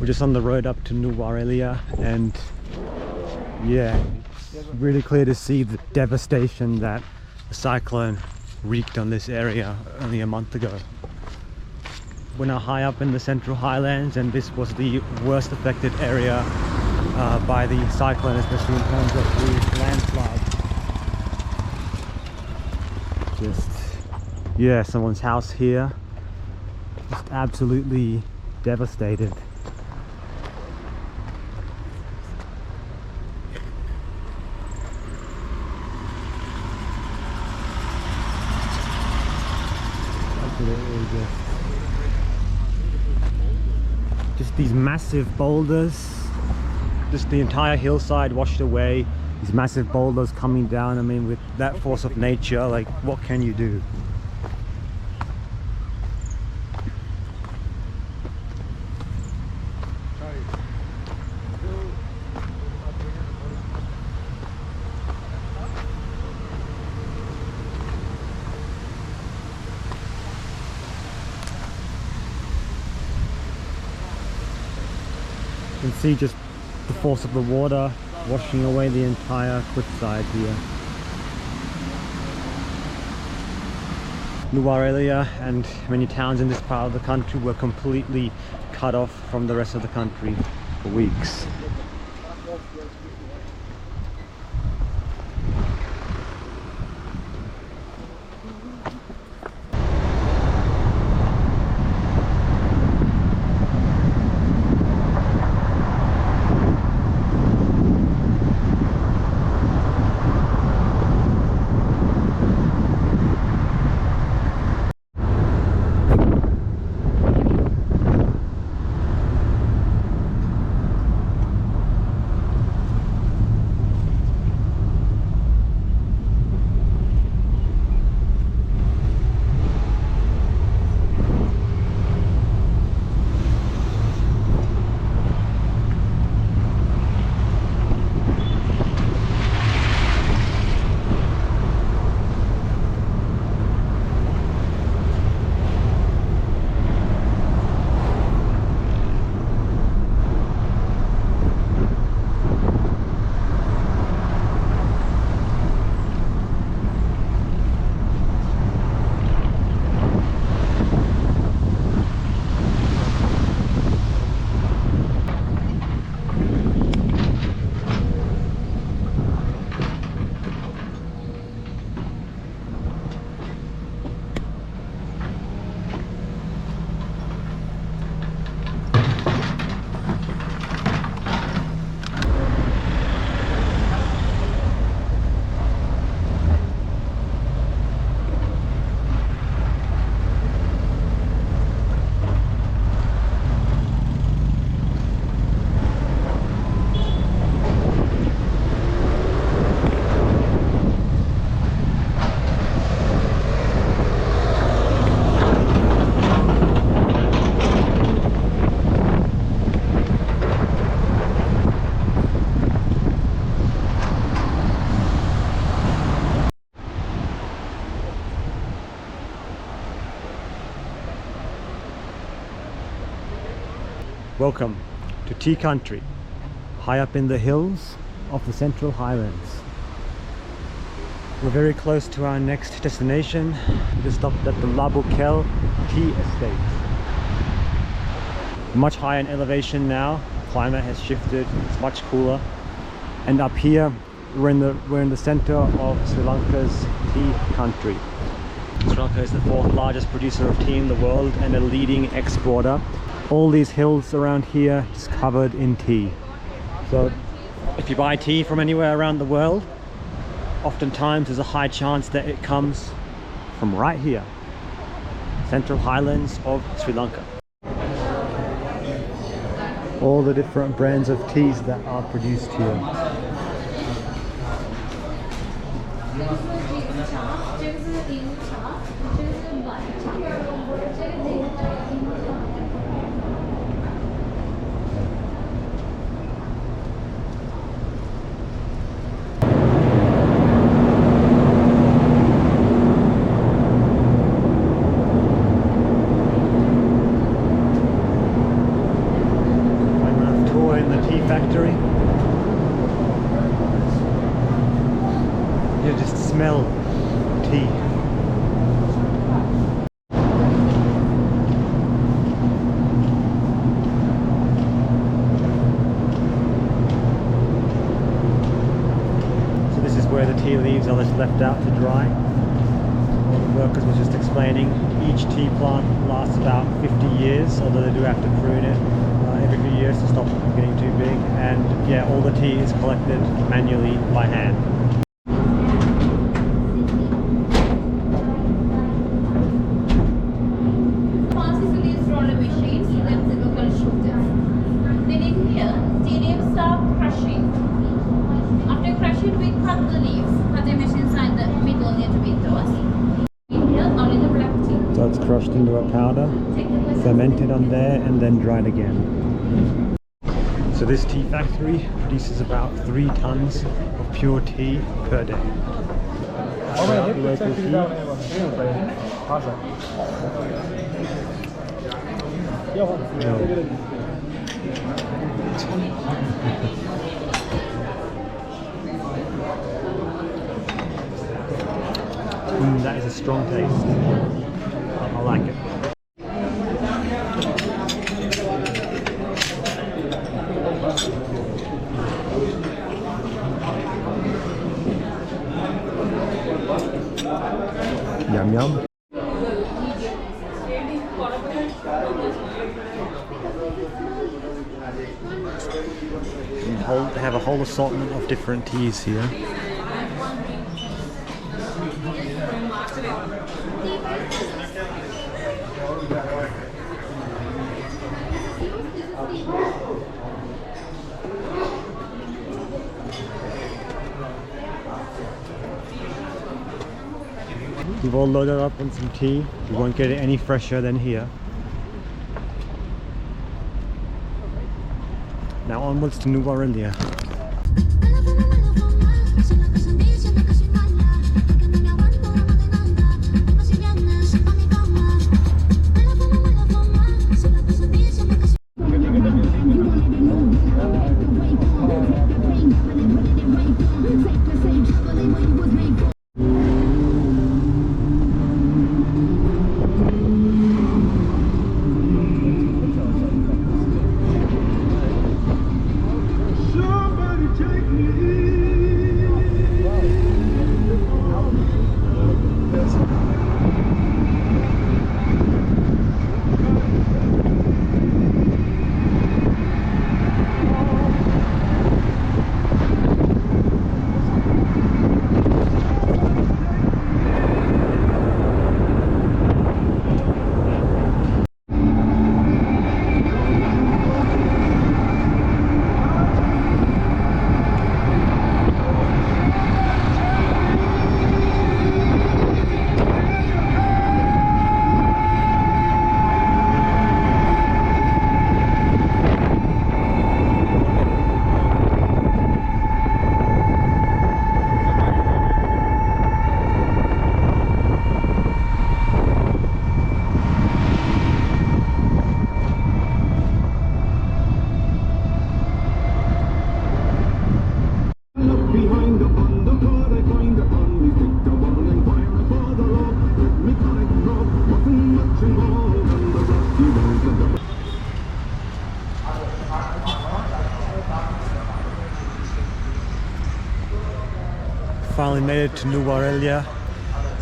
We're just on the road up to Nuwara Eliya, and yeah, it's really clear to see the devastation that the cyclone wreaked on this area only a month ago. We're now high up in the central highlands, and this was the worst affected area by the cyclone, especially in terms of the landslide. Yeah, someone's house here, just absolutely devastated. Just these massive boulders, just the entire hillside washed away. These massive boulders coming down. I mean, with that force of nature, like, what can you do? You can see just the force of the water washing away the entire cliffside here. Nuwara Eliya and many towns in this part of the country were completely cut off from the rest of the country for weeks. Welcome to tea country, high up in the hills of the central highlands. We're very close to our next destination. We just stopped at the Labukel Tea Estate. Much higher in elevation now. The climate has shifted, it's much cooler. And up here, we're in the center of Sri Lanka's tea country. Sri Lanka is the 4th largest producer of tea in the world and a leading exporter. All these hills around here is covered in tea. So if you buy tea from anywhere around the world, oftentimes there's a high chance that it comes from right here, central highlands of Sri Lanka. All the different brands of teas that are produced here. smell tea. So this is where the tea leaves are just left out to dry. One of the workers was just explaining each tea plant lasts about 50 years, although they do have to prune it every few years to stop it getting too big. And yeah, all the tea is collected manually by hand. So it's crushed into a powder, fermented on there, and then dried again. So this tea factory produces about 3 tons of pure tea per day. Local tea. That is a strong taste. I like it. Yum yum. They have a whole assortment of different teas here. We've all loaded up on some tea. You won't get it any fresher than here. Now onwards to Nuwara Eliya. Finally made it to Nuwara Eliya.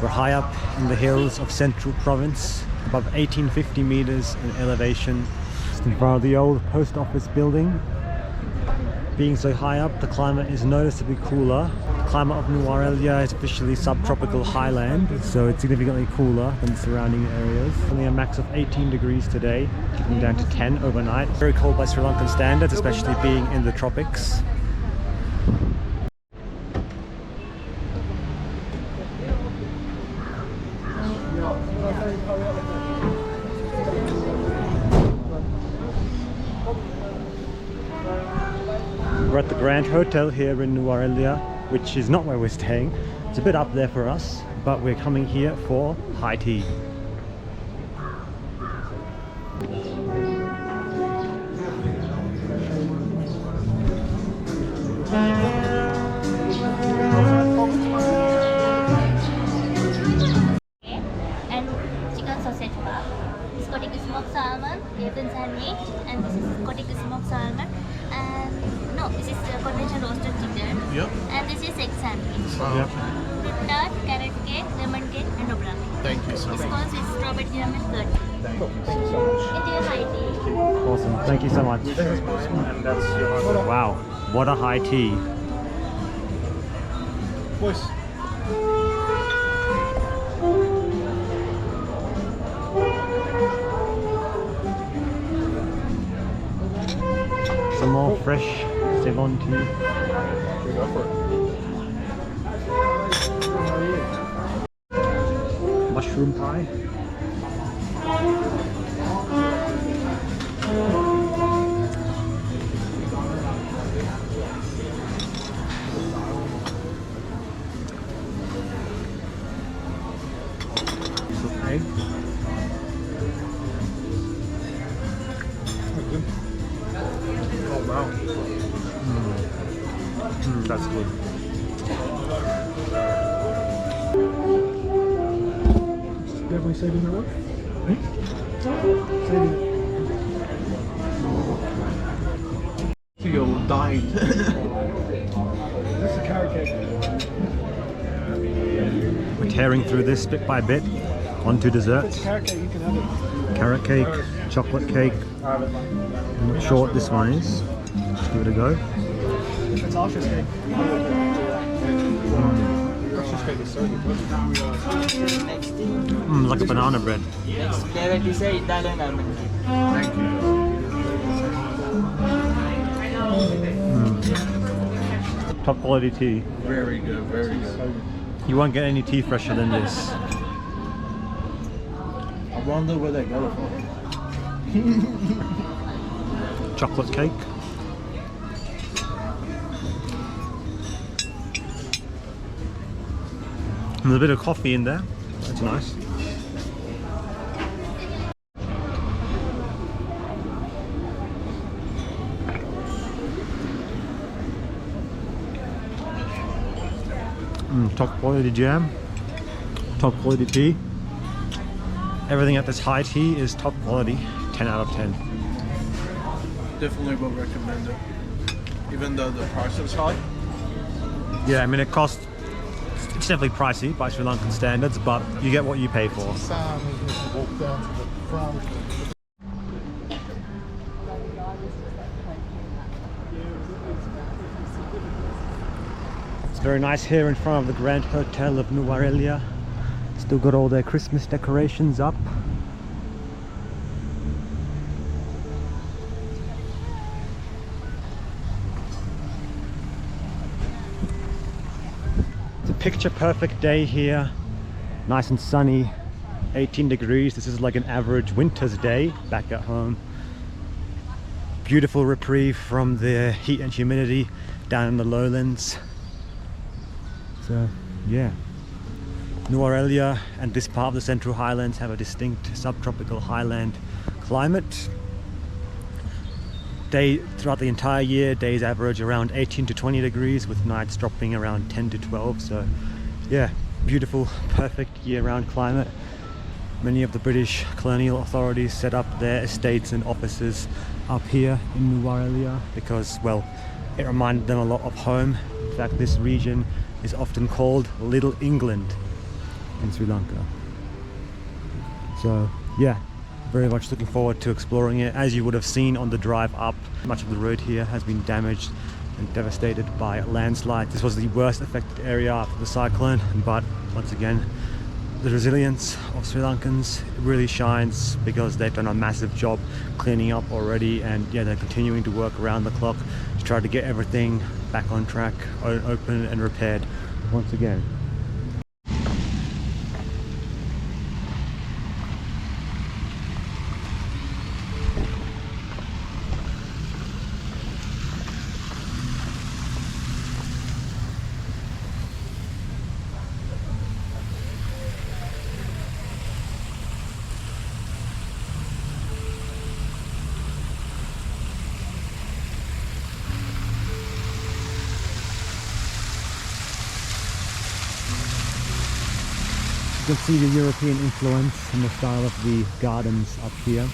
We're high up in the hills of central province, above 1850 meters in elevation. Just in front of the old post office building. Being so high up, the climate is noticeably cooler. The climate of Nuwara Eliya is officially subtropical highland, so it's significantly cooler than the surrounding areas. Only a max of 18 degrees today, getting down to 10 overnight. Very cold by Sri Lankan standards, especially being in the tropics. We're at the Grand Hotel here in Nuwara Eliya, which is not where we're staying. It's a bit up there for us, but we're coming here for high tea. chicken sausage bar. Scottish smoked salmon, bacon sandwich, and this is Scottish smoked salmon. And no, this is conventional roasted chicken. Yep. And this is egg sandwich. Yep. Fruit tart, carrot cake, lemon cake, and obra. Thank you so This much. comes with strawberry jam and curd. Thank you so much. Enjoy high tea. Awesome. Thank you so much. This is mine, and that's your Wow. What a high tea. voice. Some more fresh Ceylon tea. We go for it. Mushroom pie. Some egg. Oh wow. That's good. Definitely saving the work. Saving it. You'll die. This is carrot cake. We're tearing through this bit by bit onto desserts. Carrot cake, you can have it. Carrot cake, chocolate cake. I'm not sure what this one is. Just give it a go. It's ostrich cake. Ostrich cake is so good. Like a banana bread. Next flavor is Italian almond cake. Thank you. Top quality tea. Very good, very good. You won't get any tea fresher than this. I wonder where they got it from. Chocolate cake. And a bit of coffee in there. That's nice. Top quality jam. Top quality tea. Everything at this high tea is top quality. 10 out of 10. Definitely would recommend it. Even though the price is high. Yeah, I mean it costs. It's definitely pricey by Sri Lankan standards, but you get what you pay for. Sam, you can walk down to the front. It's very nice here in front of the Grand Hotel of Nuwara Eliya. Still got all their Christmas decorations up. It's a picture perfect day here. Nice and sunny. 18 degrees. This is like an average winter's day back at home. Beautiful reprieve from the heat and humidity down in the lowlands. So yeah, Nuwara Eliya and this part of the Central Highlands have a distinct subtropical highland climate. Throughout the entire year, days average around 18 to 20 degrees with nights dropping around 10 to 12. So yeah, beautiful, perfect year-round climate. Many of the British colonial authorities set up their estates and offices up here in Nuwara Eliya because, well, it reminded them a lot of home. In fact, this region is often called Little England in Sri Lanka. So yeah, very much looking forward to exploring it. As you would have seen on the drive up, much of the road here has been damaged and devastated by landslides. This was the worst affected area after the cyclone, but once again, the resilience of Sri Lankans really shines because they've done a massive job cleaning up already, and yeah, they're continuing to work around the clock to try to get everything back on track, open and repaired once again. You can see the European influence and the style of the gardens up here.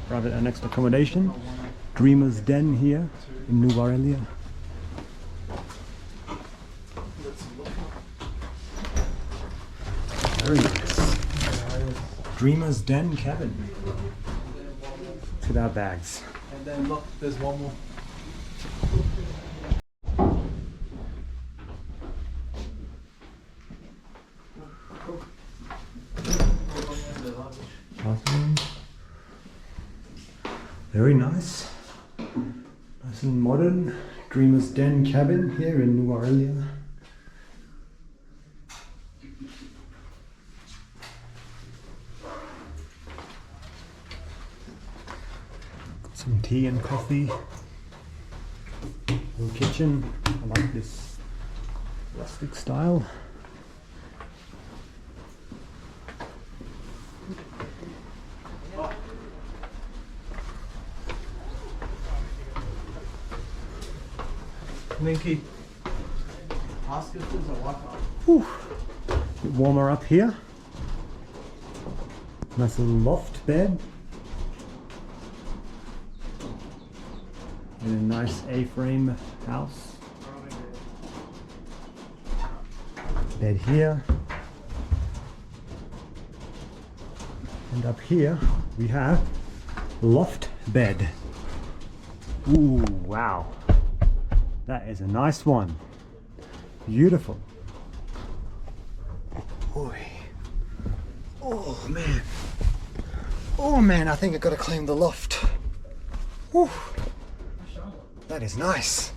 Private annexed accommodation. Dreamer's Den here in Nuwara Eliya. Very nice. Dreamer's Den cabin. Look at our bags. And then look, there's one more. Bathroom. Very nice. Nice and modern. Dreamer's Den cabin here in Nuwara Eliya. Got some tea and coffee. Little kitchen. I like this rustic style. Ninky, ask if there's a Wi-Fi. Whew. Bit warmer up here. Nice little loft bed. In a nice A-frame house. Bed here. And up here we have loft bed. Ooh, wow. That is a nice one. Beautiful. Oy. Oh man. Oh man, I think I gotta clean the loft. Whew. That is nice.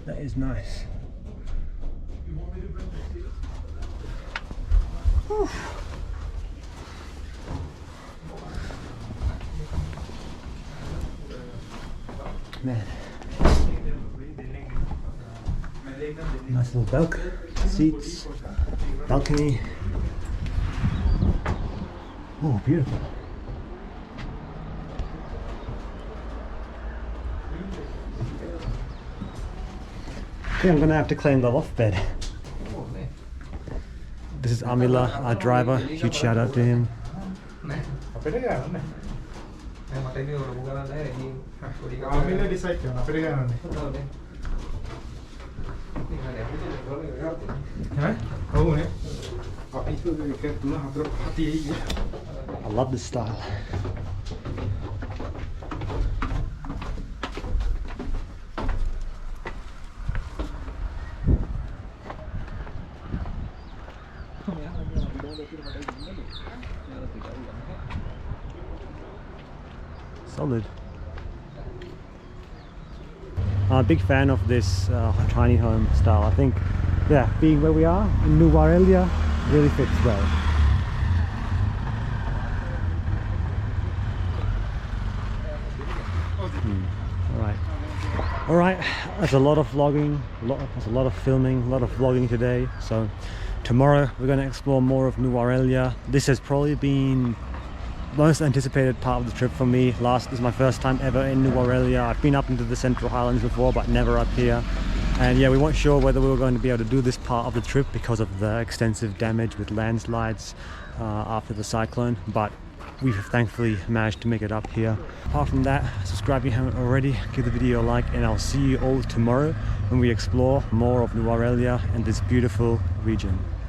That is nice. Whew. Man. Nice little balcony, seats, balcony. Oh, beautiful. Okay, I'm gonna have to clean the loft bed. This is Amila, our driver. Huge shout out to him. I love this style. Solid. I'm a big fan of this tiny home style. I think, yeah, being where we are in Nuwara Eliya really fits well. All right. That's a lot of vlogging. There's a lot of filming, a lot of vlogging today. So tomorrow we're going to explore more of Nuwara Eliya. This has probably been most anticipated part of the trip for me. This is my first time ever in Nuwara Eliya. I've been up into the Central Highlands before, but never up here. And yeah, we weren't sure whether we were going to be able to do this part of the trip because of the extensive damage with landslides after the cyclone, but we've thankfully managed to make it up here. Apart from that, subscribe if you haven't already, give the video a like, and I'll see you all tomorrow when we explore more of Nuwara Eliya and this beautiful region.